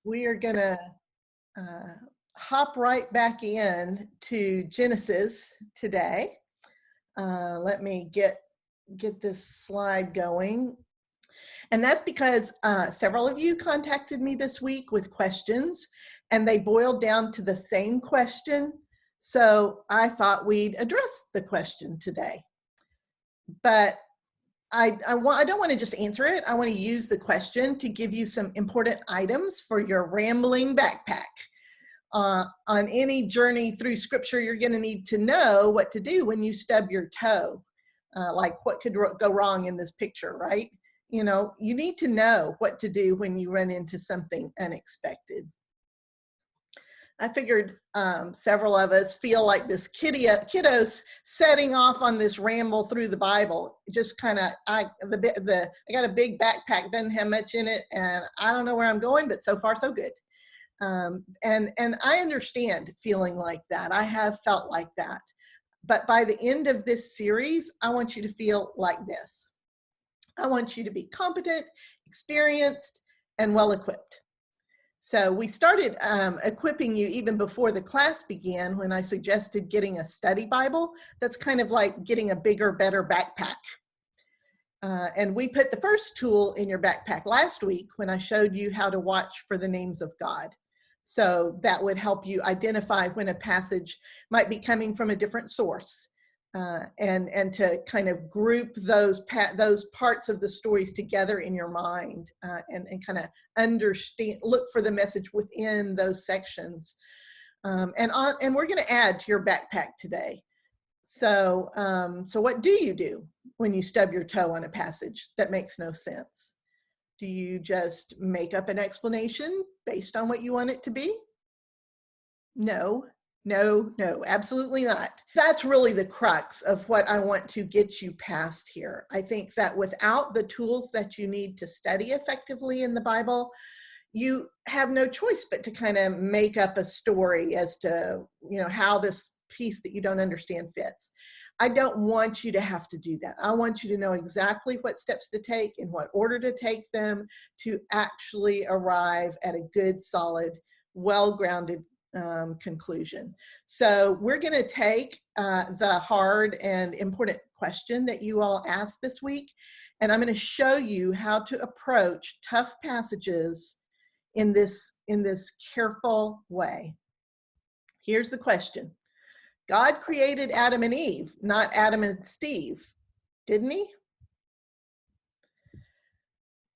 We are going to uh, hop right back in to Genesis today. Let me get this slide going. And that's because several of you contacted me this week with questions, and they boiled down to the same question. So I thought we'd address the question today. But I don't want to just answer it. I want to use the question to give you some important items for your rambling backpack. On any journey through scripture, you're going to need to know what to do when you stub your toe. Like what could go wrong in this picture, right? You know, you need to know what to do when you run into something unexpected. I figured several of us feel like this kiddos setting off on this ramble through the Bible. Just kind of, I got a big backpack, doesn't have much in it, and I don't know where I'm going, but so far so good. And I understand feeling like that. I have felt like that. But by the end of this series, I want you to feel like this. I want you to be competent, experienced, and well-equipped. So we started equipping you even before the class began when I suggested getting a study Bible. That's kind of like getting a bigger, better backpack. And we put the first tool in your backpack last week when I showed you how to watch for the names of God. So that would help you identify when a passage might be coming from a different source, and to kind of group those parts of the stories together in your mind, and kind of understand, look for the message within those sections. And we're going to add to your backpack today. So what do you do when you stub your toe on a passage that makes no sense? Do you just make up an explanation based on what you want it to be? No, absolutely not. That's really the crux of what I want to get you past here. I think that without the tools that you need to study effectively in the Bible, you have no choice but to kind of make up a story as to, you know, how this piece that you don't understand fits. I don't want you to have to do that. I want you to know exactly what steps to take, in what order to take them, to actually arrive at a good, solid, well-grounded conclusion. So we're going to take the hard and important question that you all asked this week, and I'm going to show you how to approach tough passages in this careful way. Here's the question. God created Adam and Eve, not Adam and Steve, didn't he?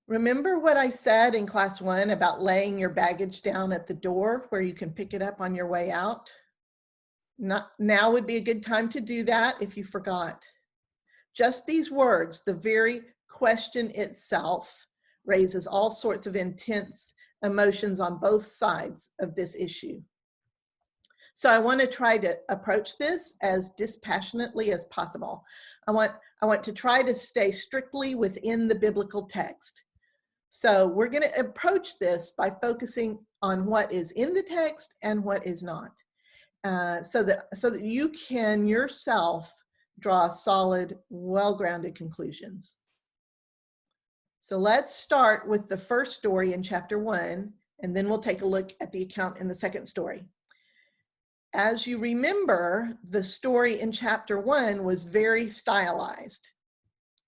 Remember what I said in class 1 about laying your baggage down at the door where you can pick it up on your way out? Now would be a good time to do that if you forgot. Just these words, the very question itself, raises all sorts of intense emotions on both sides of this issue. So I want to try to approach this as dispassionately as possible. I want to try to stay strictly within the biblical text. So we're going to approach this by focusing on what is in the text and what is not, so that you can yourself draw solid, well-grounded conclusions. So let's start with the first story in chapter 1, and then we'll take a look at the account in the second story. As you remember, the story in chapter 1 was very stylized.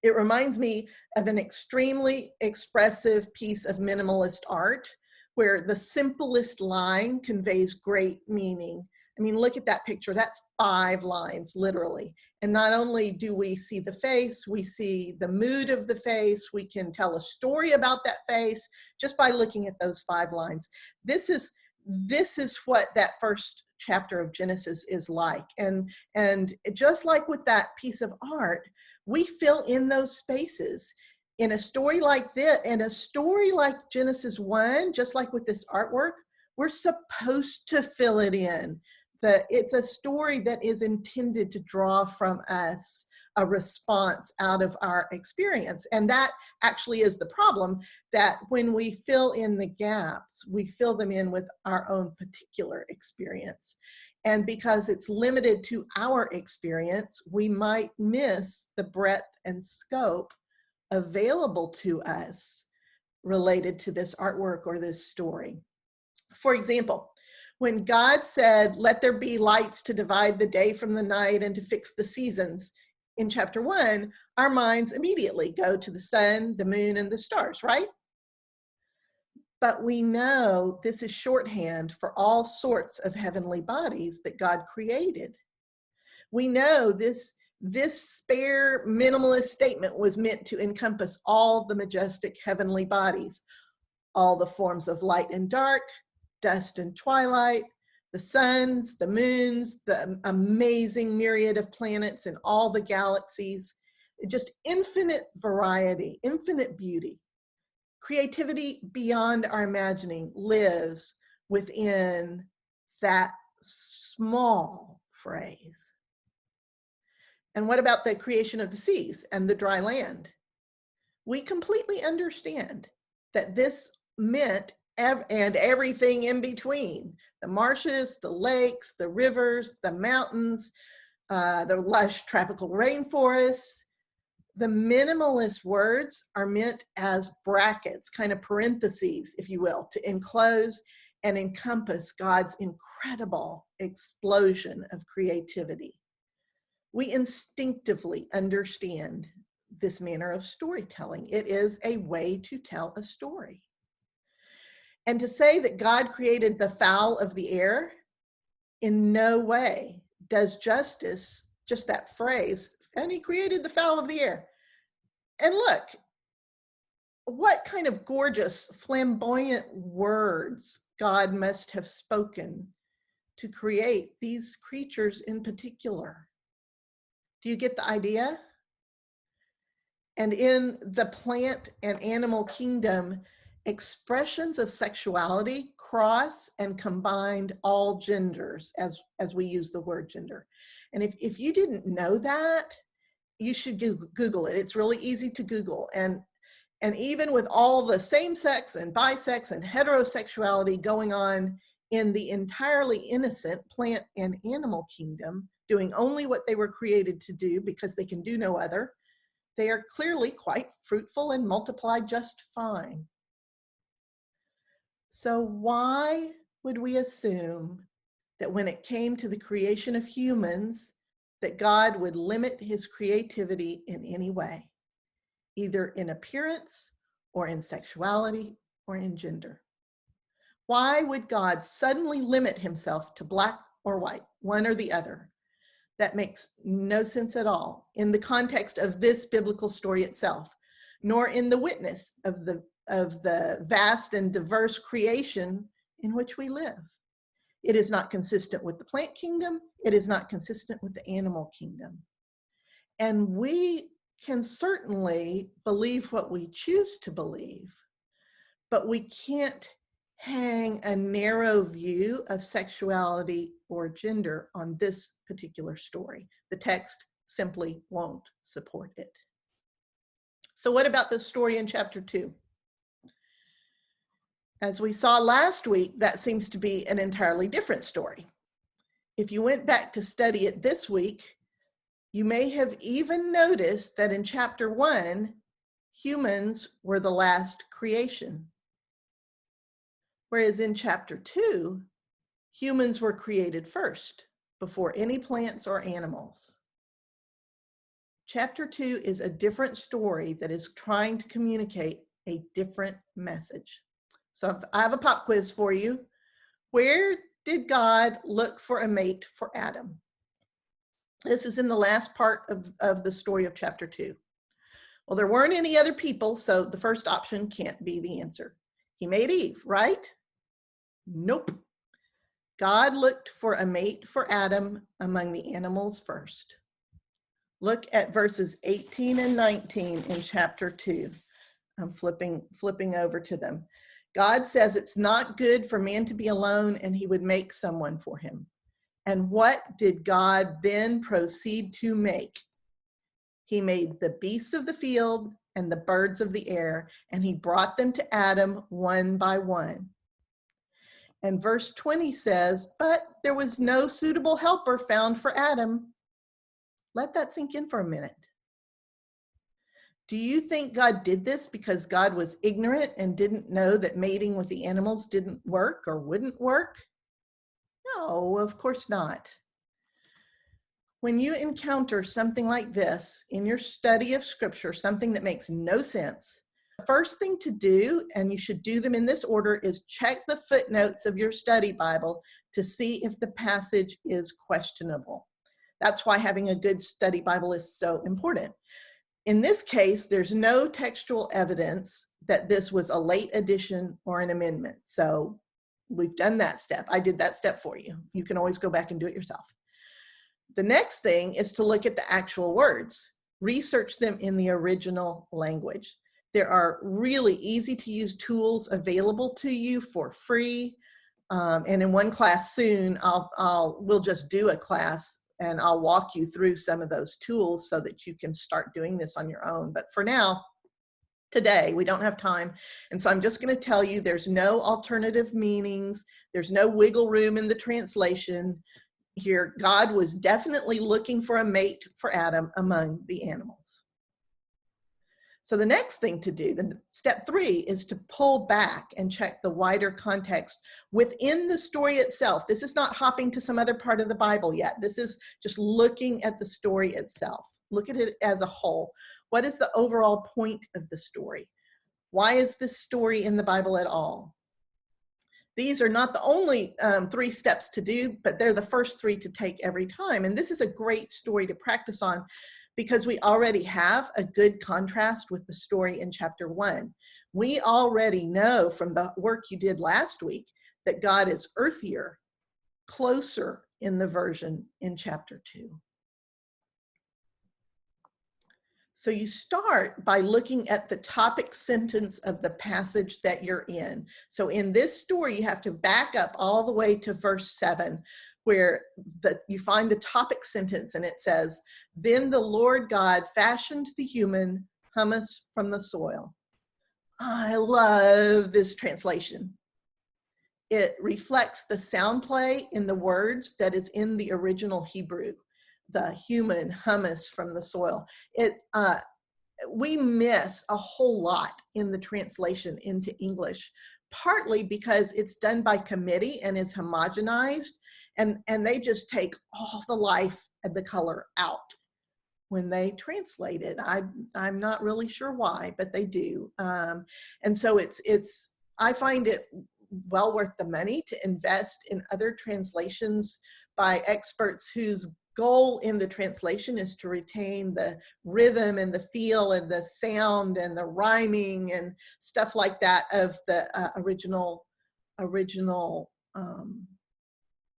It reminds me of an extremely expressive piece of minimalist art where the simplest line conveys great meaning. I mean, look at that picture. That's 5 lines, literally. And not only do we see the face, we see the mood of the face. We can tell a story about that face just by looking at those 5 lines. This is what that first chapter of Genesis is like. And just like with that piece of art, we fill in those spaces. In a story like this, in a story like Genesis 1, just like with this artwork, we're supposed to fill it in. It's a story that is intended to draw from us a response out of our experience. And that actually is the problem, that when we fill in the gaps, we fill them in with our own particular experience. And because it's limited to our experience, we might miss the breadth and scope available to us related to this artwork or this story. For example, when God said, "Let there be lights to divide the day from the night and to fix the seasons," in chapter 1, our minds immediately go to the sun, the moon, and the stars, right? But we know this is shorthand for all sorts of heavenly bodies that God created. We know this spare minimalist statement was meant to encompass all the majestic heavenly bodies, all the forms of light and dark, dust and twilight, the suns, the moons, the amazing myriad of planets and all the galaxies, just infinite variety, infinite beauty. Creativity beyond our imagining lives within that small phrase. And what about the creation of the seas and the dry land? We completely understand that this meant and everything in between, the marshes, the lakes, the rivers, the mountains, the lush tropical rainforests. The minimalist words are meant as brackets, kind of parentheses, if you will, to enclose and encompass God's incredible explosion of creativity. We instinctively understand this manner of storytelling. It is a way to tell a story. And to say that God created the fowl of the air in no way does justice, just that phrase, and he created the fowl of the air. And look, what kind of gorgeous, flamboyant words God must have spoken to create these creatures in particular. Do you get the idea? And in the plant and animal kingdom, expressions of sexuality cross and combined all genders, as we use the word gender. And if you didn't know that, you should Google it. It's really easy to Google. And even with all the same-sex and bisex and heterosexuality going on in the entirely innocent plant and animal kingdom, doing only what they were created to do because they can do no other, they are clearly quite fruitful and multiply just fine. So why would we assume that when it came to the creation of humans, that God would limit his creativity in any way, either in appearance or in sexuality or in gender? Why would God suddenly limit himself to black or white, one or the other? That makes no sense at all in the context of this biblical story itself, nor in the witness of the vast and diverse creation in which we live. It is not consistent with the plant kingdom. It is not consistent with the animal kingdom. And we can certainly believe what we choose to believe, but we can't hang a narrow view of sexuality or gender on this particular story. The text simply won't support it. So what about the story in chapter 2? As we saw last week, that seems to be an entirely different story. If you went back to study it this week, you may have even noticed that in chapter 1, humans were the last creation. Whereas in chapter 2, humans were created first, before any plants or animals. Chapter 2 is a different story that is trying to communicate a different message. So I have a pop quiz for you. Where did God look for a mate for Adam? This is in the last part of the story of chapter 2. Well, there weren't any other people, so the first option can't be the answer. He made Eve, right? Nope. God looked for a mate for Adam among the animals first. Look at verses 18 and 19 in chapter 2. I'm flipping over to them. God says it's not good for man to be alone, and he would make someone for him. And what did God then proceed to make? He made the beasts of the field and the birds of the air, and he brought them to Adam one by one. And verse 20 says, but there was no suitable helper found for Adam. Let that sink in for a minute. Do you think God did this because God was ignorant and didn't know that mating with the animals didn't work or wouldn't work? No, of course not. When you encounter something like this in your study of scripture, something that makes no sense, the first thing to do, and you should do them in this order, is check the footnotes of your study Bible to see if the passage is questionable. That's why having a good study Bible is so important. In this case, there's no textual evidence that this was a late addition or an amendment. So we've done that step. I did that step for you. You can always go back and do it yourself. The next thing is to look at the actual words. Research them in the original language. There are really easy to use tools available to you for free. And in one class soon, we'll just do a class and I'll walk you through some of those tools so that you can start doing this on your own. But for now, today, we don't have time. And so I'm just going to tell you there's no alternative meanings. There's no wiggle room in the translation. Here, God was definitely looking for a mate for Adam among the animals. So the next thing to do, the step 3, is to pull back and check the wider context within the story itself. This is not hopping to some other part of the Bible yet. This is just looking at the story itself. Look at it as a whole. What is the overall point of the story? Why is this story in the Bible at all? These are not the only 3 steps to do, but they're the first 3 to take every time. And this is a great story to practice on because we already have a good contrast with the story in chapter 1. We already know from the work you did last week that God is earthier, closer in the version in chapter 2. So you start by looking at the topic sentence of the passage that you're in. So in this story, you have to back up all the way to verse 7, where you find the topic sentence, and it says, "Then the Lord God fashioned the human humus from the soil." I love this translation. It reflects the sound play in the words that is in the original Hebrew. The human humus from the soil. We miss a whole lot in the translation into English, partly because it's done by committee and it's homogenized, and they just take all the life and the color out when they translate it. I'm not really sure why, but they do. And so I find it well worth the money to invest in other translations by experts whose goal in the translation is to retain the rhythm and the feel and the sound and the rhyming and stuff like that of the original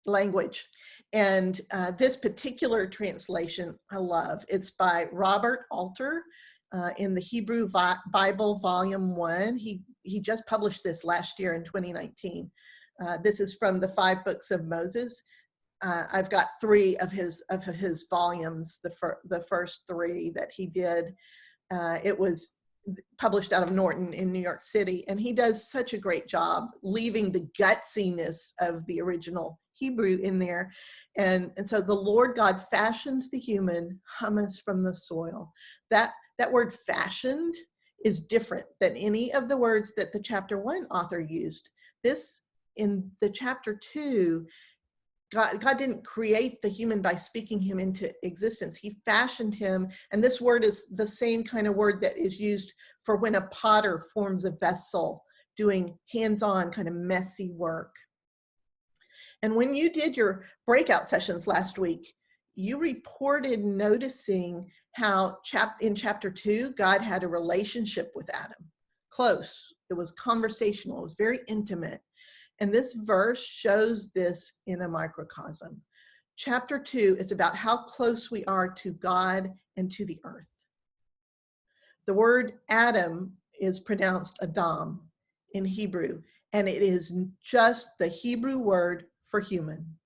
language. And this particular translation I love. It's by Robert Alter in the Hebrew Bible Volume 1. He just published this last year in 2019. This is from the 5 books of Moses. I've got 3 of his volumes, the first 3 that he did. It was published out of Norton in New York City, and he does such a great job leaving the gutsiness of the original Hebrew in there. And so the Lord God fashioned the human humus from the soil. That word fashioned is different than any of the words that the chapter 1 author used. This, in the chapter 2, God didn't create the human by speaking him into existence. He fashioned him, and this word is the same kind of word that is used for when a potter forms a vessel, doing hands-on kind of messy work. And when you did your breakout sessions last week, you reported noticing how in chapter 2, God had a relationship with Adam. Close. It was conversational. It was very intimate. And this verse shows this in a microcosm. Chapter 2 is about how close we are to God and to the earth. The word Adam is pronounced Adam in Hebrew, and it is just the Hebrew word for human.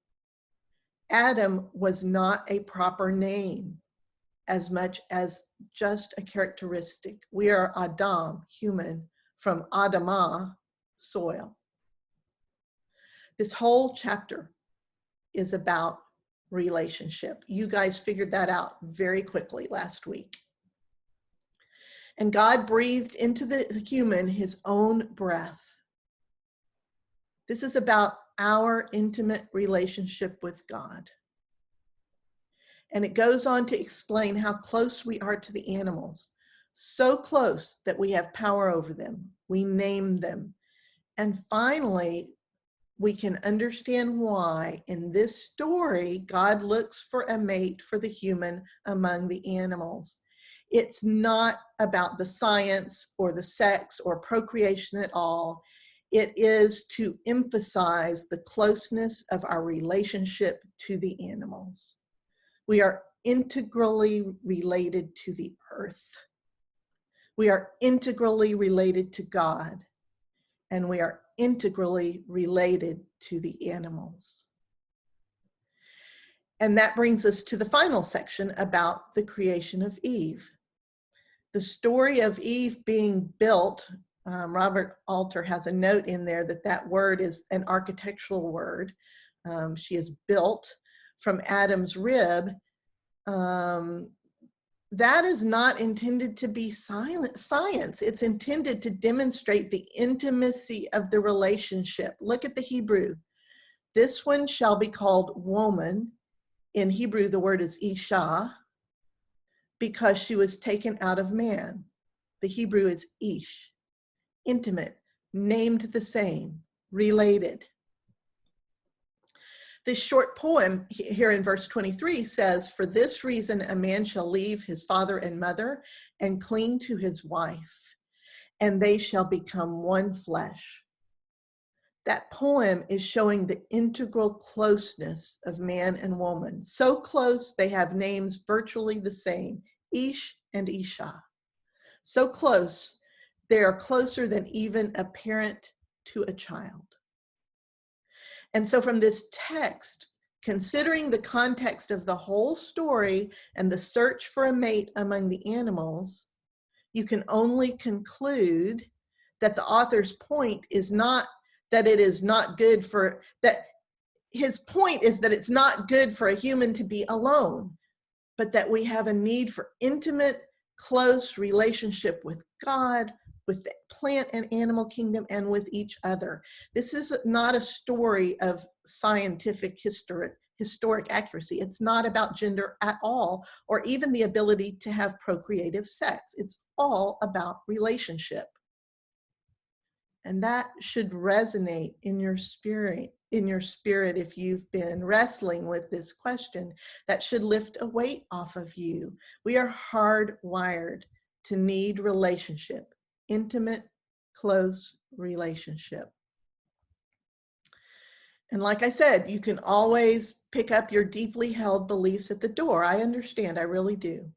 Adam was not a proper name as much as just a characteristic. We are Adam, human, from Adamah, soil. This whole chapter is about relationship. You guys figured that out very quickly last week. And God breathed into the human his own breath. This is about our intimate relationship with God. And it goes on to explain how close we are to the animals. So close that we have power over them. We name them. And finally, we can understand why in this story, God looks for a mate for the human among the animals. It's not about the science or the sex or procreation at all. It is to emphasize the closeness of our relationship to the animals. We are integrally related to the earth. We are integrally related to God. And we are integrally related to the animals. And that brings us to the final section about the creation of Eve. The story of Eve being built, Robert Alter has a note in there that that word is an architectural word. She is built from Adam's rib. That is not intended to be science. It's intended to demonstrate the intimacy of the relationship. Look at the Hebrew. This one shall be called woman. In Hebrew, the word is isha, because she was taken out of man. The Hebrew is ish, intimate, named the same, related. This short poem here in verse 23 says, "For this reason a man shall leave his father and mother and cling to his wife, and they shall become one flesh." That poem is showing the integral closeness of man and woman. So close they have names virtually the same, Ish and Isha. So close, they are closer than even a parent to a child. And so from this text, considering the context of the whole story and the search for a mate among the animals, you can only conclude that the author's point is not that it is not good for, that his point is that it's not good for a human to be alone, but that we have a need for intimate, close relationship with God, with the plant and animal kingdom, and with each other. This is not a story of scientific historic accuracy. It's not about gender at all, or even the ability to have procreative sex. It's all about relationship. And that should resonate in your spirit, if you've been wrestling with this question. That should lift a weight off of you. We are hardwired to need relationship, intimate, close relationship. And like I said, you can always pick up your deeply held beliefs at the door. I understand, I really do.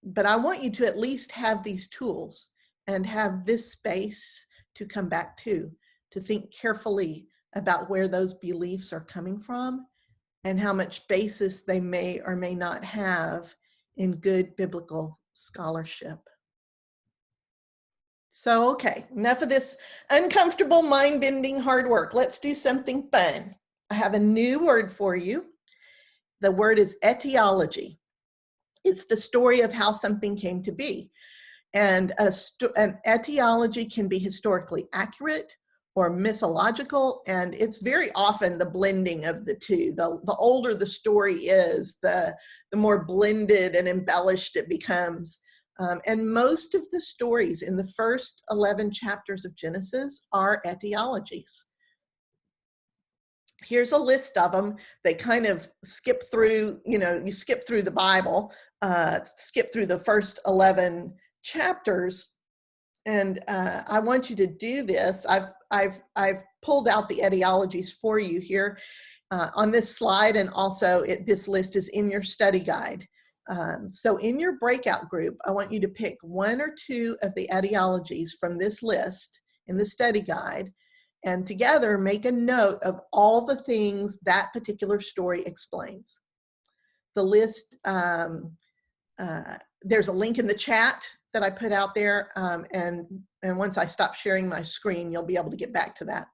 But I want you to at least have these tools and have this space to come back to think carefully about where those beliefs are coming from and how much basis they may or may not have in good biblical scholarship. So, okay, enough of this uncomfortable, mind-bending hard work. Let's do something fun. I have a new word for you. The word is etiology. It's the story of how something came to be. And an etiology can be historically accurate or mythological, and it's very often the blending of the two. The older the story is, the more blended and embellished it becomes. And most of the stories in the first 11 chapters of Genesis are etiologies. Here's a list of them. They kind of skip through, you skip through the Bible, skip through the first 11 chapters, and I want you to do this. I've pulled out the etiologies for you here on this slide, and also this list is in your study guide. So in your breakout group, I want you to pick one or two of the etiologies from this list in the study guide, and together make a note of all the things that particular story explains. The list, there's a link in the chat that I put out there, and once I stop sharing my screen, you'll be able to get back to that.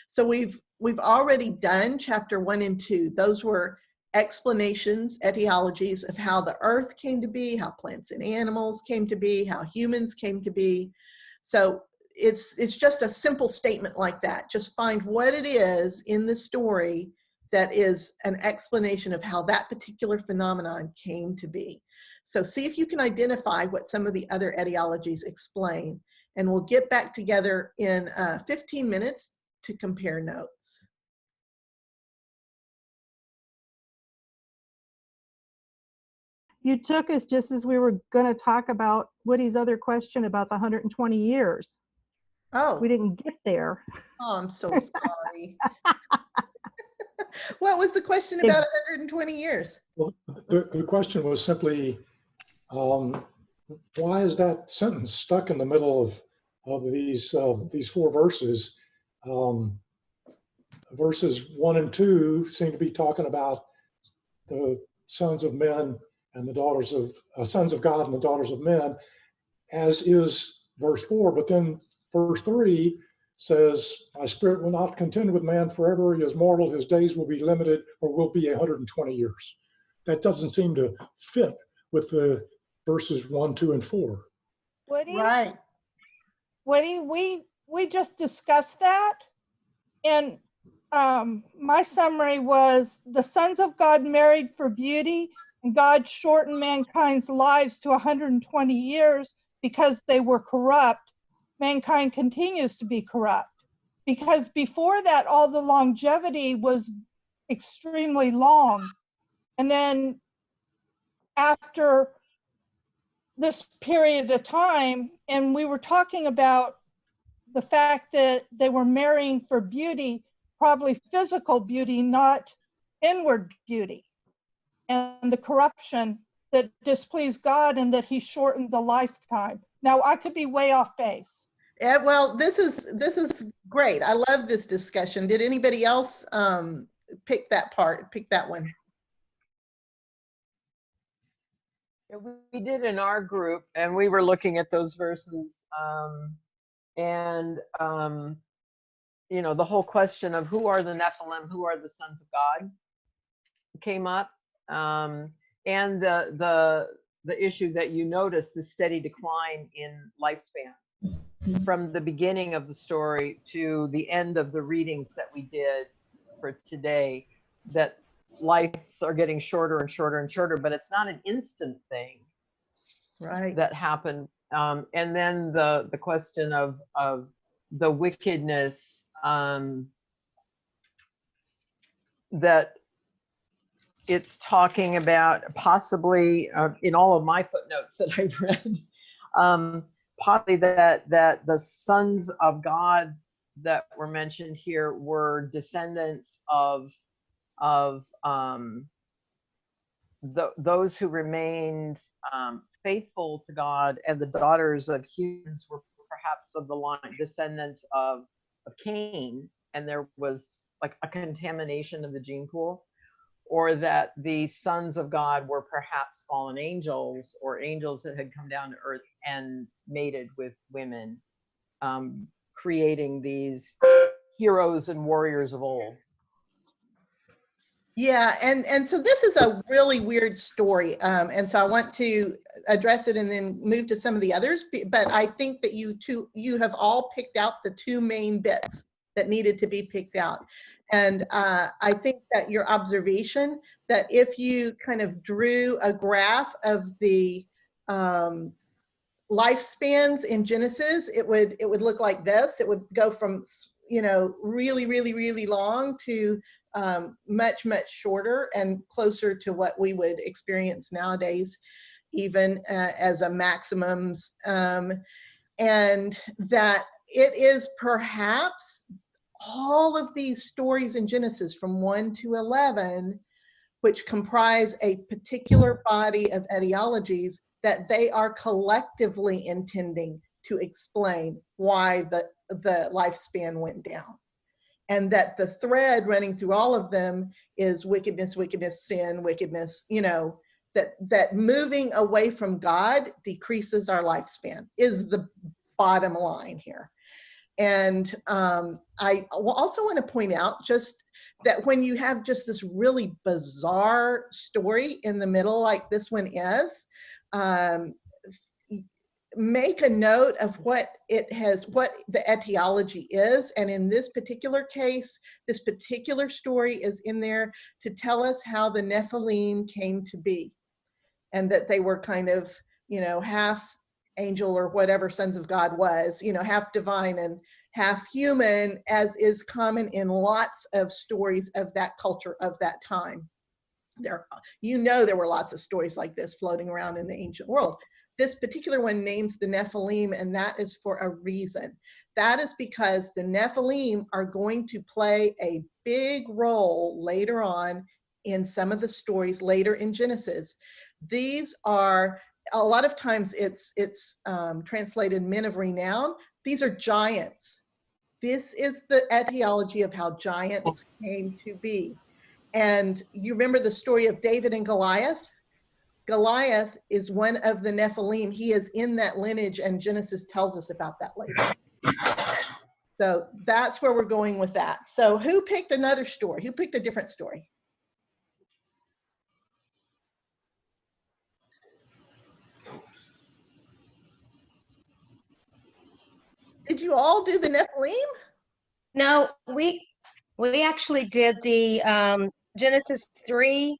So we've already done chapter 1 and 2. Those were explanations, etiologies of how the earth came to be, how plants and animals came to be, how humans came to be. So it's just a simple statement like that. Just find what it is in the story that is an explanation of how that particular phenomenon came to be. So see if you can identify what some of the other etiologies explain, and we'll get back together in 15 minutes to compare notes. You took us just as we were going to talk about Woody's other question about the 120 years. Oh. We didn't get there. Oh, I'm so sorry. What was the question about 120 years? Well, the question was simply, why is that sentence stuck in the middle of these four verses? Verses 1 and 2 seem to be talking about the sons of men and the daughters of sons of God and the daughters of men, as is verse 4. But then verse 3 says, "My spirit will not contend with man forever. He is mortal. His days will be limited, or will be 120 years." That doesn't seem to fit with the verses 1, 2, and 4. Woody, Right. Woody, we just discussed that, and my summary was the sons of God married for beauty, and God shortened mankind's lives to 120 years because they were corrupt. Mankind continues to be corrupt, because before that, all the longevity was extremely long. And then after this period of time, and we were talking about the fact that they were marrying for beauty, probably physical beauty, not inward beauty, and the corruption that displeased God, and that he shortened the lifetime. Now, I could be way off base. Yeah, well, this is great. I love this discussion. Did anybody else pick that one? We did in our group, and we were looking at those verses, you know, the whole question of who are the Nephilim, who are the sons of God, came up, and the issue that you noticed, the steady decline in lifespan from the beginning of the story to the end of the readings that we did for today, that lives are getting shorter and shorter and shorter, but it's not an instant thing, Right. that happened. And then the question of the wickedness, that it's talking about, possibly in all of my footnotes that I've read, possibly that the sons of God that were mentioned here were descendants of those who remained faithful to God, and the daughters of humans were perhaps of the line descendants of Cain, and there was like a contamination of the gene pool, or that the sons of God were perhaps fallen angels, or angels that had come down to earth and mated with women, creating these heroes and warriors of old. Yeah, and so this is a really weird story, and so I want to address it and then move to some of the others. But I think that you have all picked out the two main bits that needed to be picked out, and I think that your observation that if you kind of drew a graph of the lifespans in Genesis, it would look like this. It would go from, you know, really, really, really long to much, much shorter and closer to what we would experience nowadays, even as a maximums. And that it is perhaps all of these stories in Genesis from 1 to 11, which comprise a particular body of etiologies, that they are collectively intending to explain why the lifespan went down. And that the thread running through all of them is wickedness, wickedness, sin, wickedness, you know, that moving away from God decreases our lifespan is the bottom line here. And I also want to point out, just that when you have just this really bizarre story in the middle, like this one is, make a note of what the etiology is. And in this particular case, this particular story is in there to tell us how the Nephilim came to be, and that they were kind of, half angel or whatever sons of God was, half divine and half human, as is common in lots of stories of that culture of that time. There were lots of stories like this floating around in the ancient world. This particular one names the Nephilim, and that is for a reason. That is because the Nephilim are going to play a big role later on in some of the stories later in Genesis. These are, a lot of times it's translated men of renown. These are giants. This is the etiology of how giants came to be. And you remember the story of David and Goliath? Goliath is one of the Nephilim. He is in that lineage, and Genesis tells us about that later. So that's where we're going with that. So who picked another story? Who picked a different story? Did you all do the Nephilim? No, we actually did the Genesis 3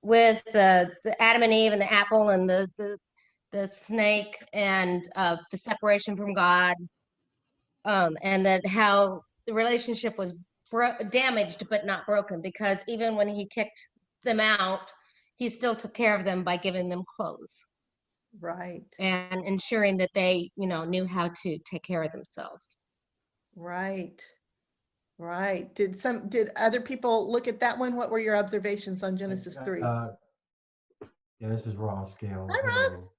with the Adam and Eve and the apple and the snake and the separation from God, and that how the relationship was damaged but not broken, because even when he kicked them out, he still took care of them by giving them clothes. Right. And ensuring that they, knew how to take care of themselves. Right. Right. Did other people look at that one? What were your observations on Genesis 3? Yeah, this is Ross Gale. Hi, Ross. Hello.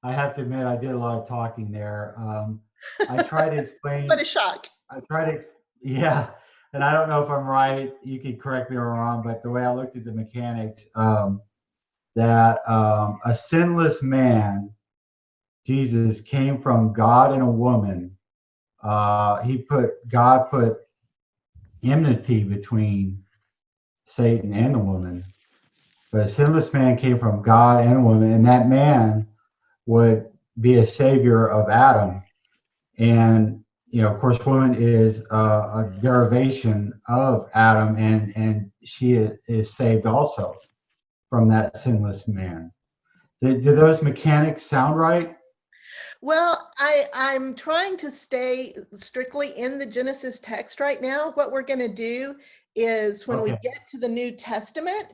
I have to admit, I did a lot of talking there. I try to explain. What a shock. Yeah, and I don't know if I'm right. You can correct me if I'm wrong, but the way I looked at the mechanics, that a sinless man, Jesus, came from God and a woman. God put enmity between Satan and the woman. But a sinless man came from God and a woman, and that man would be a savior of Adam. And, of course, woman is a derivation of Adam, and she is saved also from that sinless man. Do those mechanics sound right? Well, I'm trying to stay strictly in the Genesis text right now. What we're going to do is when we get to the New Testament,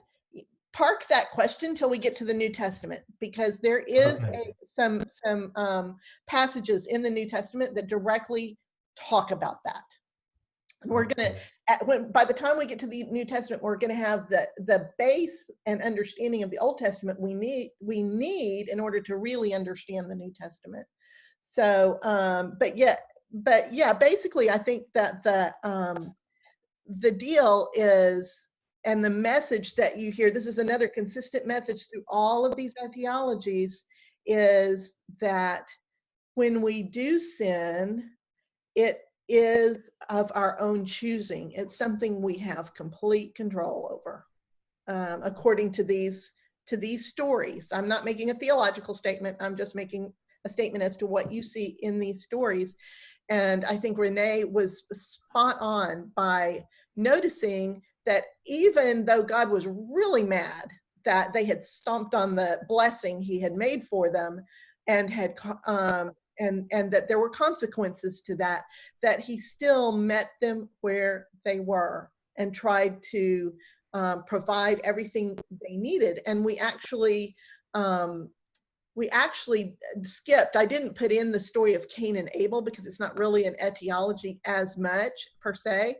park that question till we get to the New Testament, because there is some passages in the New Testament that directly talk about that. We're going to, by the time we get to the New Testament, we're going to have the base and understanding of the Old Testament we need in order to really understand the New Testament. So, but yeah, basically, I think that the deal is, and the message that you hear, this is another consistent message through all of these etiologies, is that when we do sin, it is of our own choosing. It's something we have complete control over, according to these stories. I'm not making a theological statement. I'm just making a statement as to what you see in these stories. And I think Renee was spot on by noticing that even though God was really mad that they had stomped on the blessing he had made for them, and had and that there were consequences to that, that he still met them where they were and tried to provide everything they needed. And we actually skipped. I didn't put in the story of Cain and Abel because it's not really an etiology as much per se.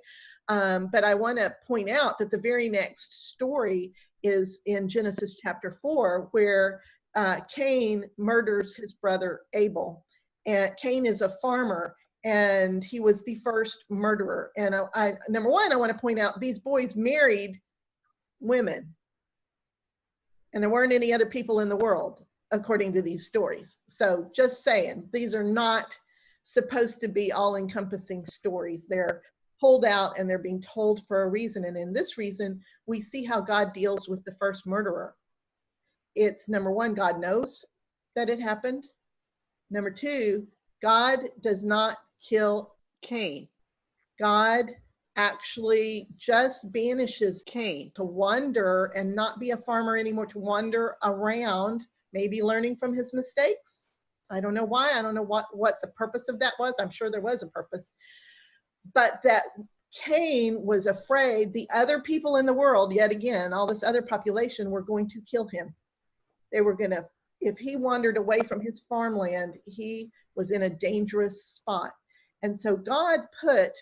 But I want to point out that the very next story is in Genesis chapter 4, where Cain murders his brother Abel. And Cain is a farmer, and he was the first murderer. And number one, I want to point out these boys married women, and there weren't any other people in the world, according to these stories. So just saying, these are not supposed to be all-encompassing stories. They're pulled out and they're being told for a reason. And in this reason, we see how God deals with the first murderer. It's number one, God knows that it happened. Number two, God does not kill Cain. God actually just banishes Cain to wander and not be a farmer anymore, to wander around, maybe learning from his mistakes. I don't know why. I don't know what the purpose of that was. I'm sure there was a purpose. But that Cain was afraid the other people in the world, yet again, all this other population, were going to kill him. They were going to, if he wandered away from his farmland, he was in a dangerous spot. And so God put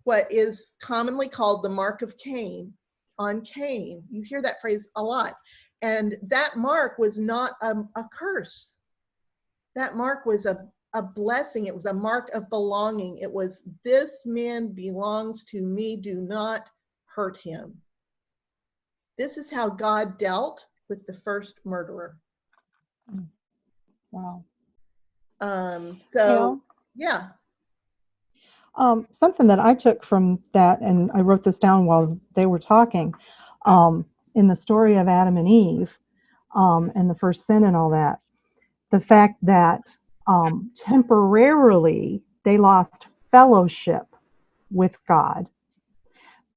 what is commonly called the mark of Cain on Cain. You hear that phrase a lot. And that mark was not a curse. That mark was a blessing. It was a mark of belonging. It was, this man belongs to me. Do not hurt him. This is how God dealt with the first murderer. Wow. So, yeah. Something that I took from that, and I wrote this down while they were talking, in the story of Adam and Eve, and the first sin and all that, the fact that temporarily they lost fellowship with God,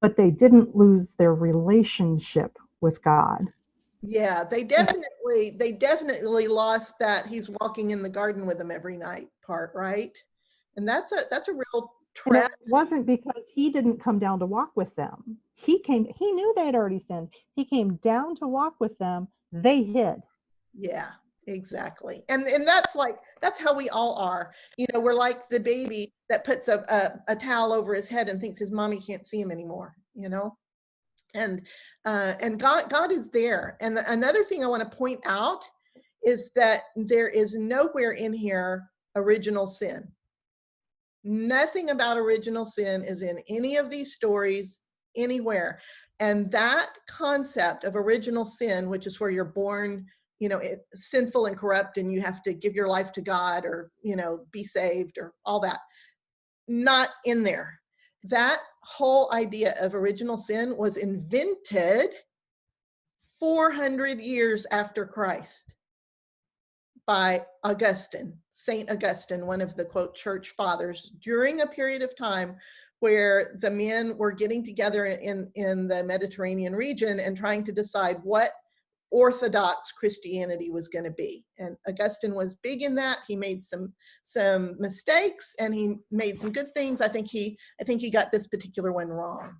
but they didn't lose their relationship with God. Yeah, they definitely lost that he's walking in the garden with them every night part, right? And that's a real trap. It wasn't because he didn't come down to walk with them. He knew they had already sinned. He came down to walk with them. They hid. Yeah, exactly. And that's how we all are. You know, we're like the baby that puts a towel over his head and thinks his mommy can't see him anymore, you know? And God is there. And another thing I want to point out is that there is nowhere in here original sin. Nothing about original sin is in any of these stories anywhere. And that concept of original sin, which is where you're born, you know, sinful and corrupt, and you have to give your life to God, or, you know, be saved, or all that, not in there. That whole idea of original sin was invented 400 years after Christ by Augustine, Saint Augustine, one of the, quote, church fathers, during a period of time where the men were getting together in the Mediterranean region and trying to decide what Orthodox Christianity was going to be. And Augustine was big in that. He made some mistakes, and he made some good things. I think he got this particular one wrong.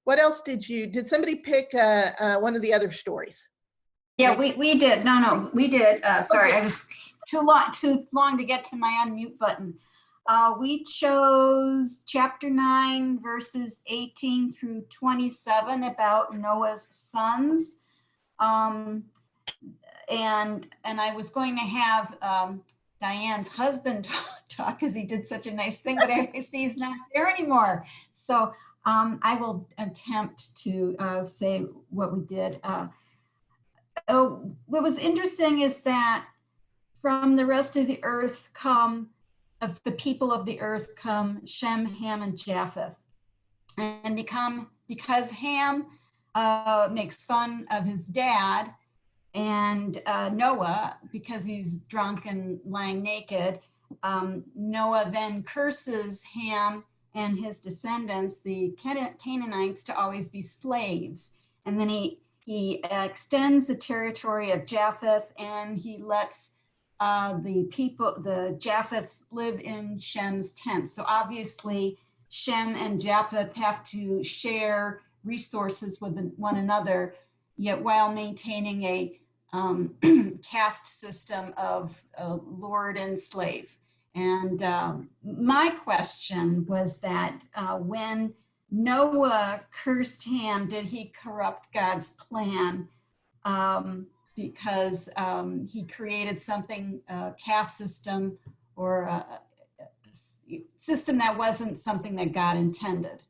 What else did somebody pick one of the other stories? Yeah, we did. No, we did. Sorry, Okay. I was too long to get to my unmute button. We chose chapter 9, verses 18 through 27 about Noah's sons. And I was going to have Diane's husband talk because he did such a nice thing, but I see he's not there anymore. So I will attempt to say what we did. What was interesting is that from the rest of the earth of the people of the earth come Shem, Ham, and Japheth. And because Ham makes fun of his dad, and Noah, because he's drunk and lying naked, Noah then curses Ham and his descendants, the Canaanites, to always be slaves. And then he extends the territory of Japheth, and he lets the Japheth live in Shem's tent. So obviously Shem and Japheth have to share resources with one another, yet while maintaining a caste system of lord and slave. And my question was that when Noah cursed Ham, did he corrupt God's plan? Because he created something, a caste system, or a system that wasn't something that God intended.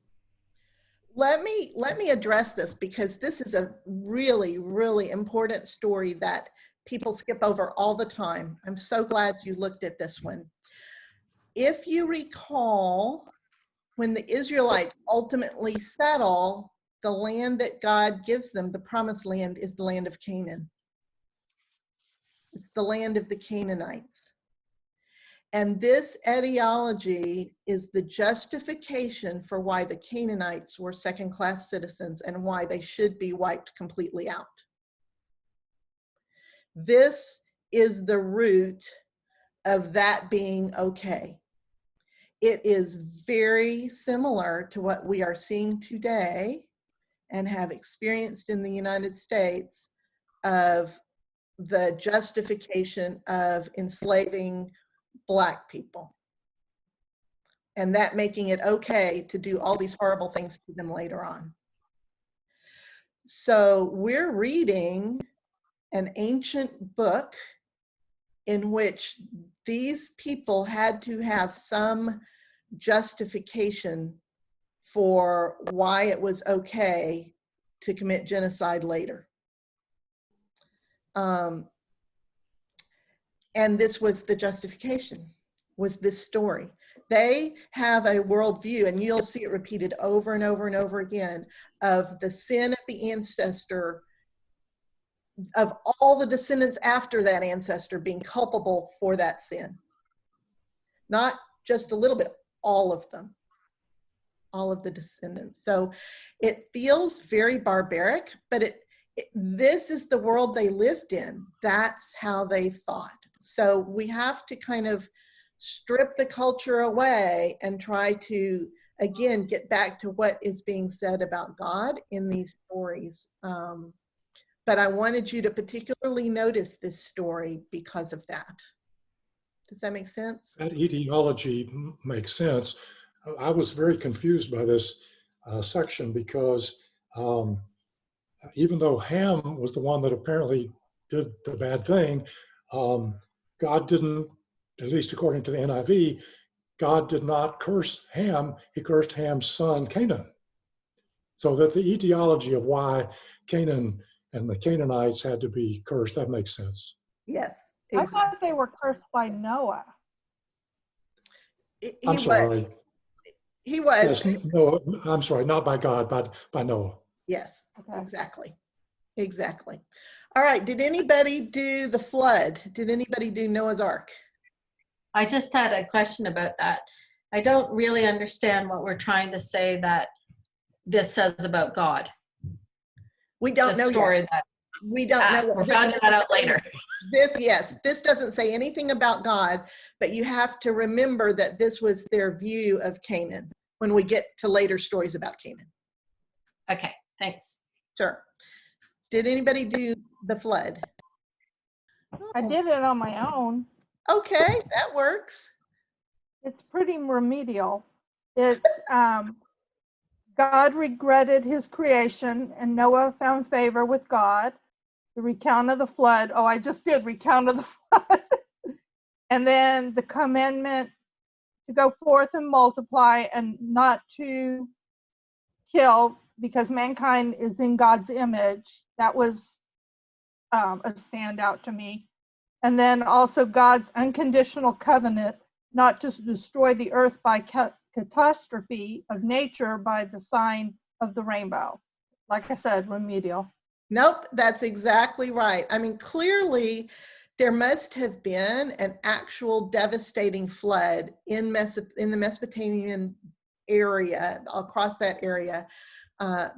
Let me address this, because this is a really, really important story that people skip over all the time. I'm so glad you looked at this one. If you recall, when the Israelites ultimately settle, the land that God gives them, the promised land, is the land of Canaan. It's the land of the Canaanites. And this etiology is the justification for why the Canaanites were second-class citizens and why they should be wiped completely out. This is the root of that being okay. It is very similar to what we are seeing today and have experienced in the United States of the justification of enslaving Black people, and that making it okay to do all these horrible things to them later on. So we're reading an ancient book in which these people had to have some justification for why it was okay to commit genocide later. And this was the justification, was this story. They have a worldview, and you'll see it repeated over and over and over again, of the sin of the ancestor, of all the descendants after that ancestor being culpable for that sin. Not just a little bit, all of them, all of the descendants. So it feels very barbaric, but this is the world they lived in. That's how they thought. So we have to kind of strip the culture away and try to, again, get back to what is being said about God in these stories. But I wanted you to particularly notice this story because of that. Does that make sense? That etiology makes sense. I was very confused by this section because even though Ham was the one that apparently did the bad thing, God didn't, at least according to the NIV, God did not curse Ham. He cursed Ham's son, Canaan. So that the etiology of why Canaan and the Canaanites had to be cursed, that makes sense. Yes, I exactly. thought they were cursed by Noah. I'm sorry. He was. Yes, no, I'm sorry, not by God, but by Noah. Yes, Okay. exactly. Exactly. All right, did anybody do the flood? Did anybody do Noah's Ark? I just had a question about that. I don't really understand what we're trying to say that this says about God. We don't know yet. That we don't know. We're finding that out later. This doesn't say anything about God, but you have to remember that this was their view of Canaan when we get to later stories about Canaan. Okay, thanks. Sure. Did anybody do the flood? I did it on my own. Okay, that works. It's pretty remedial. It's God regretted his creation and Noah found favor with God. The recount of the flood. Oh, I just did recount of the flood. And then the commandment to go forth and multiply and not to kill because mankind is in God's image. That was a standout to me. And then also God's unconditional covenant not to destroy the earth by catastrophe of nature by the sign of the rainbow. Like I said, remedial. Nope, that's exactly right. I mean, clearly there must have been an actual devastating flood in the Mesopotamian area, across that area,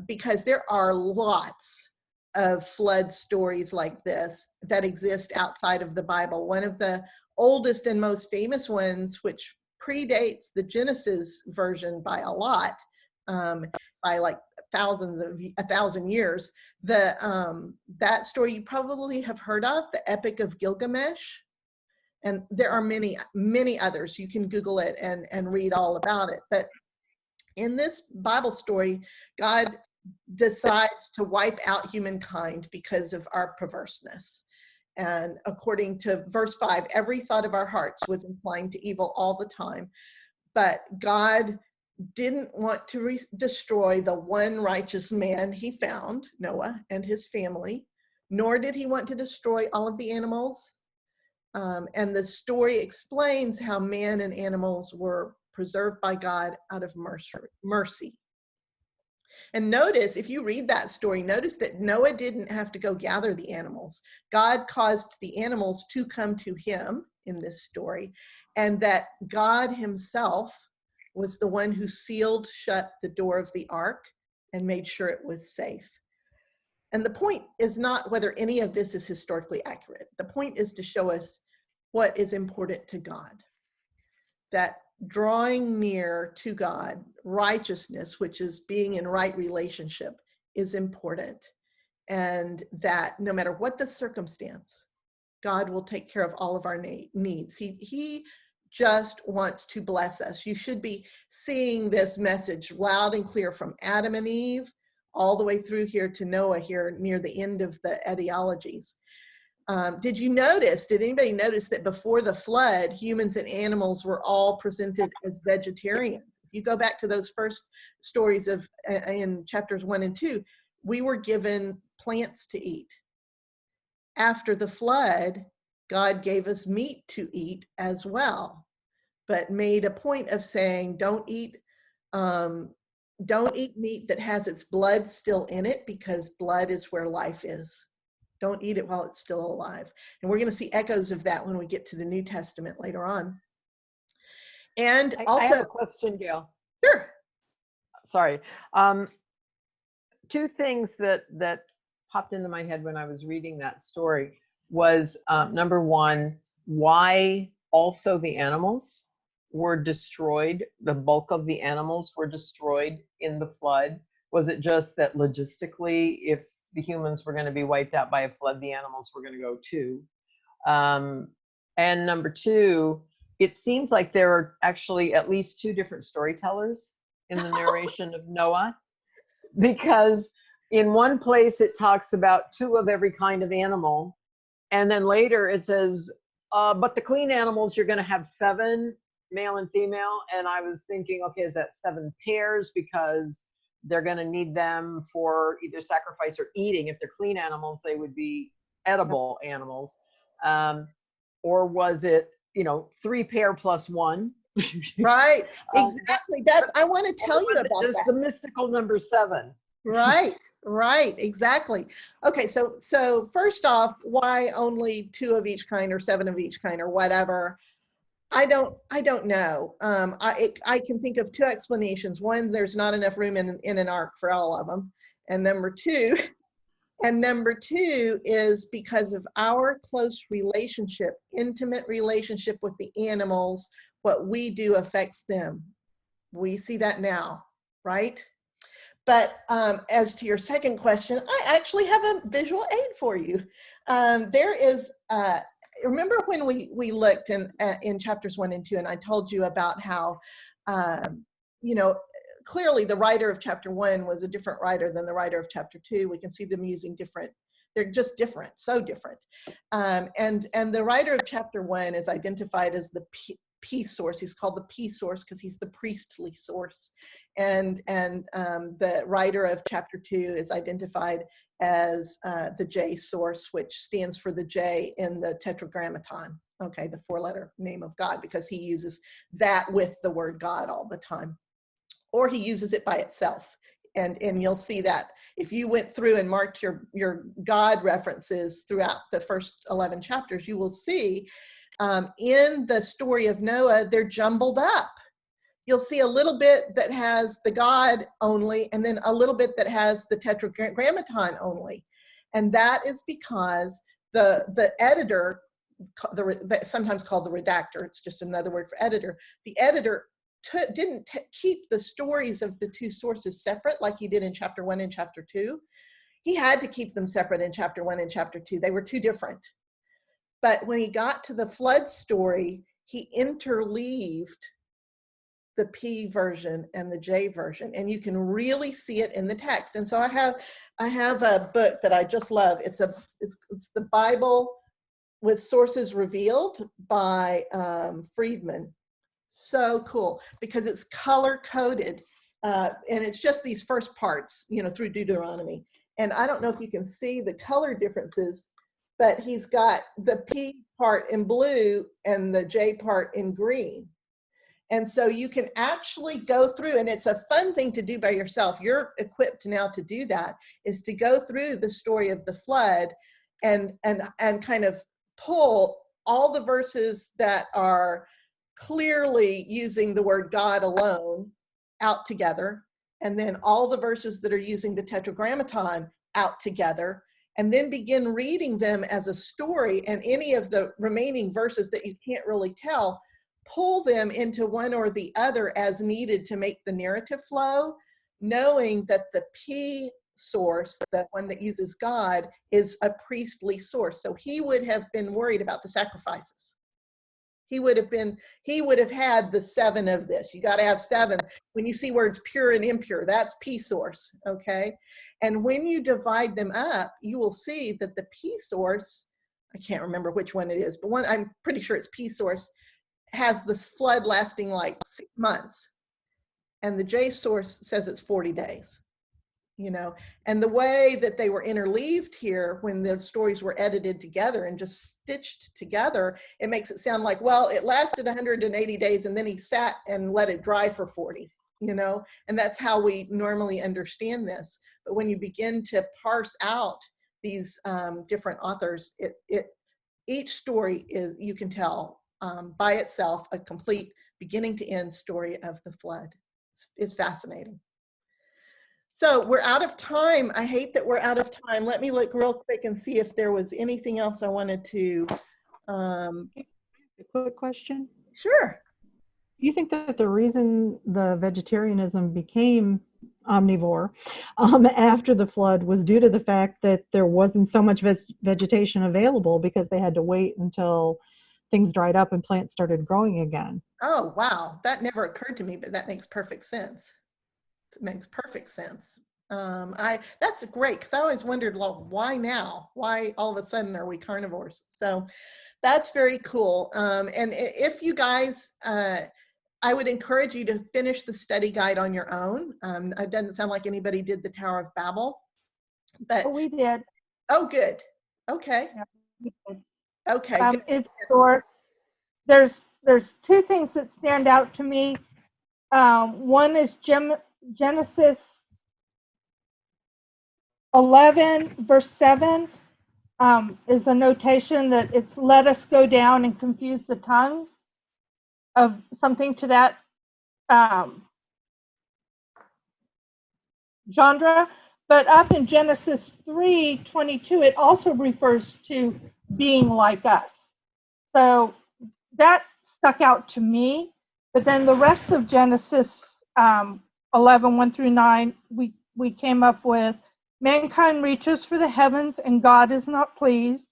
because there are lots of flood stories like this that exist outside of the Bible. One of the oldest and most famous ones, which predates the Genesis version by a lot, by like 1,000 years. That story you probably have heard of, the Epic of Gilgamesh, and there are many, many others. You can Google it and read all about it. But in this Bible story, God decides to wipe out humankind because of our perverseness. And according to verse 5, every thought of our hearts was inclined to evil all the time. But God didn't want to destroy the one righteous man he found, Noah, and his family, nor did he want to destroy all of the animals. And the story explains how man and animals were preserved by God out of mercy. And notice, if you read that story, notice that Noah didn't have to go gather the animals. God caused the animals to come to him in this story, and that God himself was the one who sealed shut the door of the ark and made sure it was safe. And the point is not whether any of this is historically accurate. The point is to show us what is important to God. That drawing near to God, righteousness, which is being in right relationship, is important. And that no matter what the circumstance, God will take care of all of our needs. He just wants to bless us. You should be seeing this message loud and clear from Adam and Eve all the way through here to Noah here near the end of the etiologies. Did anybody notice that before the flood, humans and animals were all presented as vegetarians? If you go back to those first stories in chapters 1 and 2, we were given plants to eat. After the flood, God gave us meat to eat as well, but made a point of saying, don't eat meat that has its blood still in it, because blood is where life is. Don't eat it while it's still alive. And we're going to see echoes of that when we get to the New Testament later on. And also, I have a question, Gail. Sure. Sorry. Two things that popped into my head when I was reading that story was, number one, why also the animals were destroyed, the bulk of the animals were destroyed in the flood. Was it just that logistically, if the humans were going to be wiped out by a flood, the animals were going to go too? And number two, it seems like there are actually at least two different storytellers in the narration of Noah, because in one place it talks about 2 of every kind of animal, and then later it says, but the clean animals, you're going to have 7, male and female. And I was thinking, okay, is that 7 pairs because they're going to need them for either sacrifice or eating? If they're clean animals, they would be edible animals. Or was it, 3 pair plus 1? Right, exactly. I want to tell you about just that. The mystical number 7. Right, exactly. Okay, so first off, why only 2 of each kind or 7 of each kind or whatever? I don't know. I can think of 2 explanations. One, there's not enough room in an ark for all of them, and number two is because of our close relationship, intimate relationship with the animals. What we do affects them. We see that now, right? But as to your second question, I actually have a visual aid for you. There is, remember when we looked in chapters 1 and 2, and I told you about how, clearly the writer of chapter 1 was a different writer than the writer of chapter 2. We can see them using different, they're just different, so different. And the writer of chapter 1 is identified as the P source. He's called the P source because he's the priestly source. And the writer of chapter 2 is identified as the J source, which stands for the J in the tetragrammaton, okay, the 4-letter name of God, because he uses that with the word God all the time, or he uses it by itself. And you'll see that if you went through and marked your God references throughout the first 11 chapters, you will see in the story of Noah, they're jumbled up. You'll see a little bit that has the God only, and then a little bit that has the tetragrammaton only. And that is because the editor, sometimes called the redactor, it's just another word for editor, the editor didn't keep the stories of the 2 sources separate like he did in chapter 1 and chapter 2. He had to keep them separate in chapter 1 and chapter 2. They were too different. But when he got to the flood story, he interleaved the P version and the J version, and you can really see it in the text. And so I have a book that I just love. It's the Bible with Sources Revealed by Friedman. So cool because it's color coded, and it's just these first parts, through Deuteronomy. And I don't know if you can see the color differences, but he's got the P part in blue and the J part in green. And so you can actually go through, and it's a fun thing to do by yourself. You're equipped now to do that, is to go through the story of the flood and kind of pull all the verses that are clearly using the word God alone out together, and then all the verses that are using the tetragrammaton out together, and then begin reading them as a story, and any of the remaining verses that you can't really tell, pull them into one or the other as needed to make the narrative flow, knowing that the P source, the one that uses God, is a priestly source. So he would have been worried about the sacrifices. He would have had the 7 of this. You got to have 7. When you see words pure and impure, that's P source, okay? And when you divide them up, you will see that the P source, I can't remember which one it is, but one, I'm pretty sure it's P source, has this flood lasting like 6 months. And the J source says it's 40 days. You know, and the way that they were interleaved here when the stories were edited together and just stitched together, it makes it sound like, well, it lasted 180 days and then he sat and let it dry for 40, you know, and that's how we normally understand this. But when you begin to parse out these different authors, each story is, you can tell by itself, a complete beginning to end story of the flood. It's fascinating. So we're out of time. I hate that we're out of time. Let me look real quick and see if there was anything else I wanted to. A quick question. Sure. Do you think that the reason the vegetarianism became omnivore after the flood was due to the fact that there wasn't so much vegetation available because they had to wait until things dried up and plants started growing again? Oh, wow. That never occurred to me, but that makes perfect sense. It makes perfect sense. That's great, because I always wondered, well, why now? Why all of a sudden are we carnivores? So that's very cool. And if you guys, I would encourage you to finish the study guide on your own. It doesn't sound like anybody did the Tower of Babel, but But we did. oh, good. Okay. Yeah, we did. Okay. Good. It's short. There's 2 things that stand out to me. One is Genesis 11, verse 7, is a notation that it's let us go down and confuse the tongues, of something to that genre. But up in Genesis 3:22, it also refers to being like us. So that stuck out to me. But then the rest of Genesis 11, 1 through 9, we came up with, mankind reaches for the heavens and God is not pleased.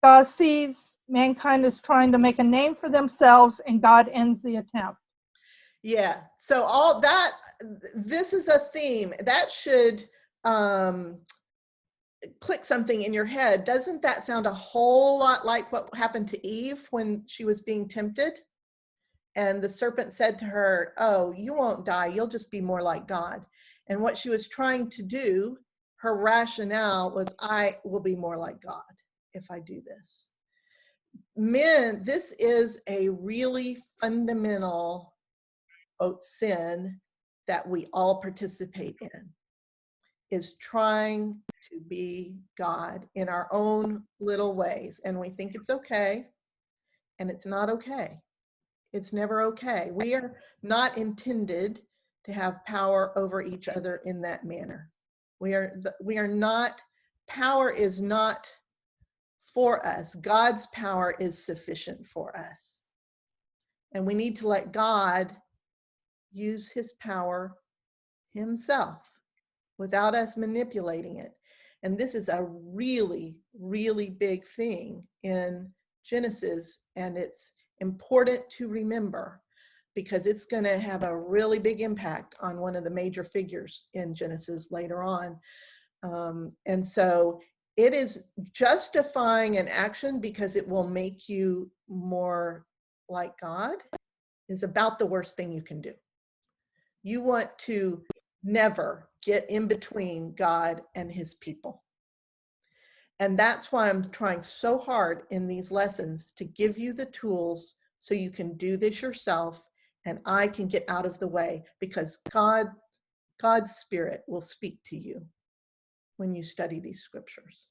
God sees mankind is trying to make a name for themselves and God ends the attempt. Yeah. So all that, this is a theme that should click something in your head. Doesn't that sound a whole lot like what happened to Eve when she was being tempted? And the serpent said to her, oh, you won't die. You'll just be more like God. And what she was trying to do, her rationale was, I will be more like God if I do this. Men, this is a really fundamental sin that we all participate in, is trying to be God in our own little ways. And we think it's okay, and it's not okay. It's never okay. We are not intended to have power over each other in that manner. We are not, power is not for us. God's power is sufficient for us. And we need to let God use his power himself without us manipulating it. And this is a really, really big thing in Genesis, and it's important to remember because it's going to have a really big impact on one of the major figures in Genesis later on. And so it is justifying an action because it will make you more like God is about the worst thing you can do. You want to never get in between God and his people. And that's why I'm trying so hard in these lessons to give you the tools so you can do this yourself and I can get out of the way, because God's Spirit will speak to you when you study these scriptures.